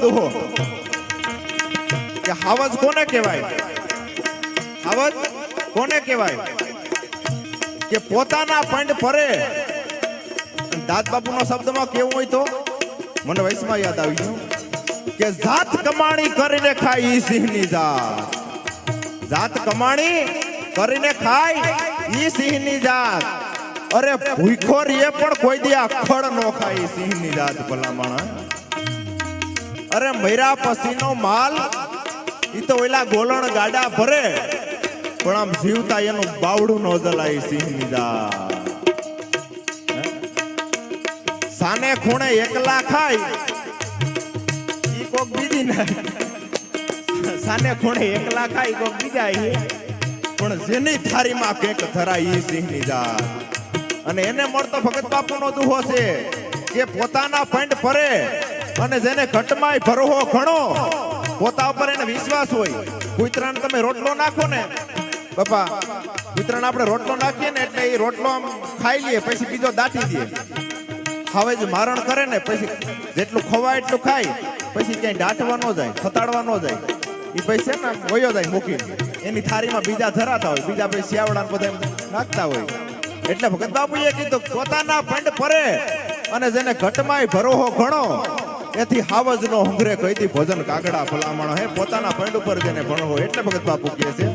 દુહો કે હાવજ કોને કહેવાય? હાવજ કોને કહેવાય? કે પોતાના પંડ પરે. દાદ બાપુનો શબ્દમાં કેવું હોય તો મને વયસમાં યાદ આવી ગયું કે જાત કમાણી કરીને ખાય ઈ સિંહની જાત. જાત કમાણી કરીને ખાય ઈ સિંહની જાત. અરે ભૂખો રે પણ કોઈ દી અખડ નો ખાય સિંહની જાત. ભલા માણસ, અરે મૈરા પસીનો માલ ઈ તો ઓલા ગોલણ ગાડા ભરે પણ આમ જીવતા એનું બાવડું નો જલાય સિંહની જાત. સાને ખૂણે એકલા ખાય ઈ કોક બીજી ને સાને ખૂણે એકલા ખાય કોક બીજા પણ જેની થારીમાં કેક ધરાય ઈ સિંહની જાત. અને એને મળતો ભગત બાપુનો દુહો છે કે પોતાના પંડ ભરે અને જેને ઘટમાંય ભરવો ઘણો. પોતા ઉપર એને વિશ્વાસ હોય. કૂતરાને તમે રોટલો નાખો ને બાપા, કૂતરાને આપણે રોટલો નાખીએ ને એટલે એ રોટલો આમ ખાઈ લે, પછી બીજો દાટી દે. હવે જ મારણ કરે ને પછી જેટલું ખવાય એટલું ખાય, પછી ક્યાંય દાટવા ન જાય, ખતાડવા ન જાય. એ પછી ને વયો જાય મૂકીને એની થાળીમાં બીજા ધરાતા હોય, બીજા પછી શિયાવડા બધા નાખતા હોય. એટલે ભગત બાપુએ કીધું પોતાના પંડ પરે અને જેને ઘટમાંય ભરોહો ઘણો એથી હાવજ નો હુંગરે કહીતી ભોજન કાગડા ભલામણો. હે પોતાના પંડ ઉપર જેને ભણવો એટલે ભગત બાપુ કહે છે